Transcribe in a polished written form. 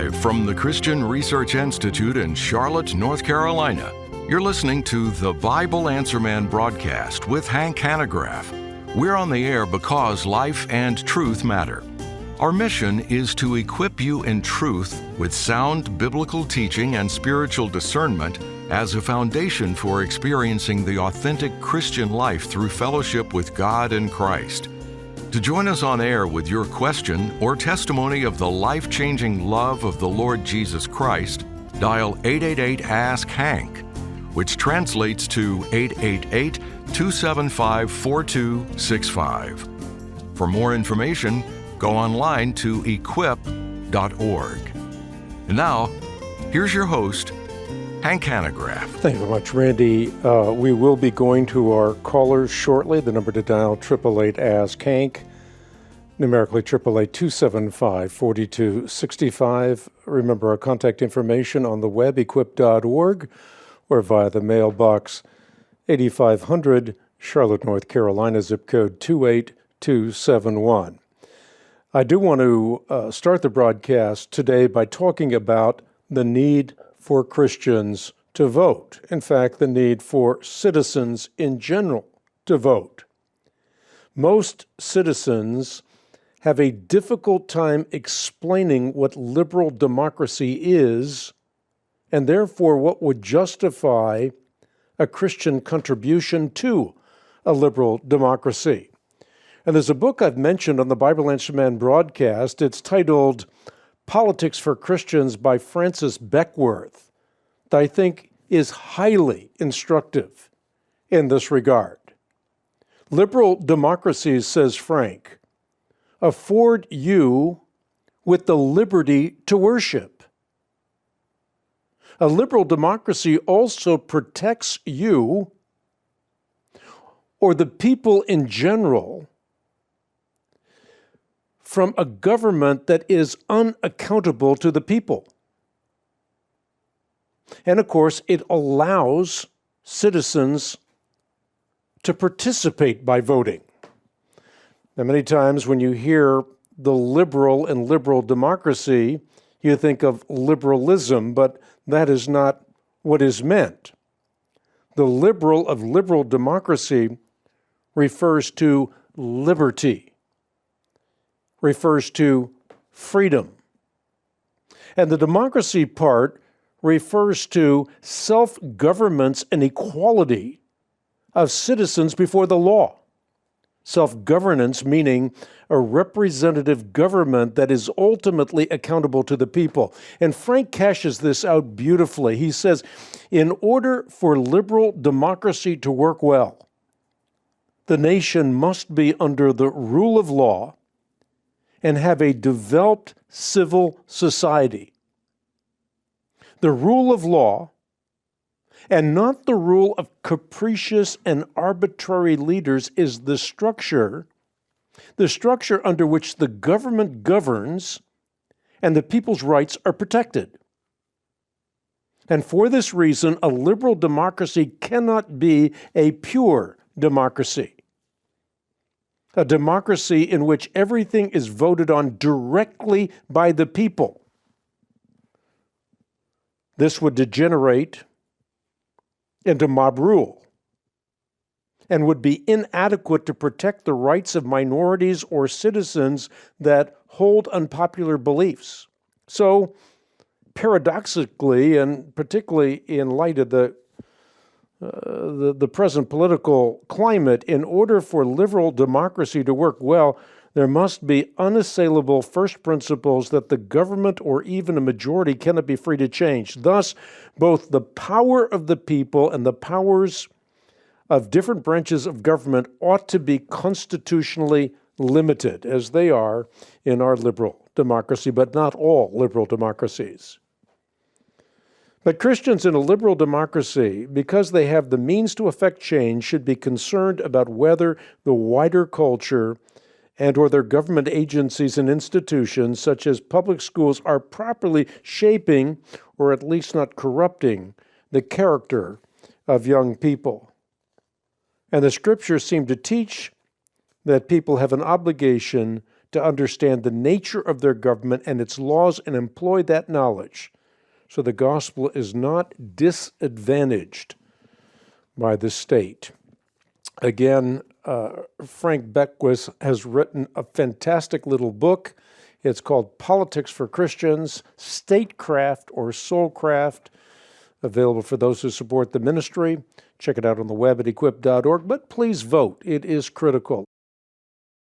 Live from the Christian Research Institute in Charlotte, North Carolina, you're listening to the Bible Answer Man broadcast with Hank Hanegraaff. We're on the air because life and truth matter. Our mission is to equip you in truth with sound biblical teaching and spiritual discernment as a foundation for experiencing the authentic Christian life through fellowship with God and Christ. To join us on air with your question or testimony of the life-changing love of the Lord Jesus Christ, dial 888-ASK-HANK, which translates to 888-275-4265. For more information, go online to equip.org. And now, here's your host, Hank Hanegraaff. Thank you very much, Randy. We will be going to our callers shortly. The number to dial, 888-ASK-HANK, numerically 888-275-4265. Remember our contact information on the web, equip.org, or via the mailbox, 8500, Charlotte, North Carolina, zip code 28271. I do want to start the broadcast today by talking about the need for Christians to vote. In fact, the need for citizens in general to vote. Most citizens have a difficult time explaining what liberal democracy is, and therefore what would justify a Christian contribution to a liberal democracy. And there's a book I've mentioned on the Bible Answer Man broadcast. It's titled Politics for Christians by Francis Beckwith, that I think is highly instructive in this regard. Liberal democracies, says Frank, afford you with the liberty to worship. A liberal democracy also protects you, or the people in general, from a government that is unaccountable to the people. And of course, it allows citizens to participate by voting. Now, many times when you hear the liberal and liberal democracy, you think of liberalism, but that is not what is meant. The liberal of liberal democracy refers to liberty, refers to freedom. And the democracy part refers to self-governance and equality of citizens before the law. Self-governance meaning a representative government that is ultimately accountable to the people. And Frank cashes this out beautifully. He says, in order for liberal democracy to work well, the nation must be under the rule of law and have a developed civil society. The rule of law, and not the rule of capricious and arbitrary leaders, is the structure under which the government governs and the people's rights are protected. And for this reason, a liberal democracy cannot be a pure democracy. A democracy in which everything is voted on directly by the people. This would degenerate into mob rule and would be inadequate to protect the rights of minorities or citizens that hold unpopular beliefs. So, paradoxically, and particularly in light of the present political climate, in order for liberal democracy to work well, there must be unassailable first principles that the government or even a majority cannot be free to change. Thus, both the power of the people and the powers of different branches of government ought to be constitutionally limited, as they are in our liberal democracy, but not all liberal democracies. But Christians in a liberal democracy, because they have the means to effect change, should be concerned about whether the wider culture and or their government agencies and institutions, such as public schools, are properly shaping, or at least not corrupting, the character of young people. And the scriptures seem to teach that people have an obligation to understand the nature of their government and its laws and employ that knowledge so the gospel is not disadvantaged by the state. Again, Frank Beckwith has written a fantastic little book. It's called Politics for Christians, Statecraft or Soulcraft, available for those who support the ministry. Check it out on the web at equip.org, but please vote. It is critical.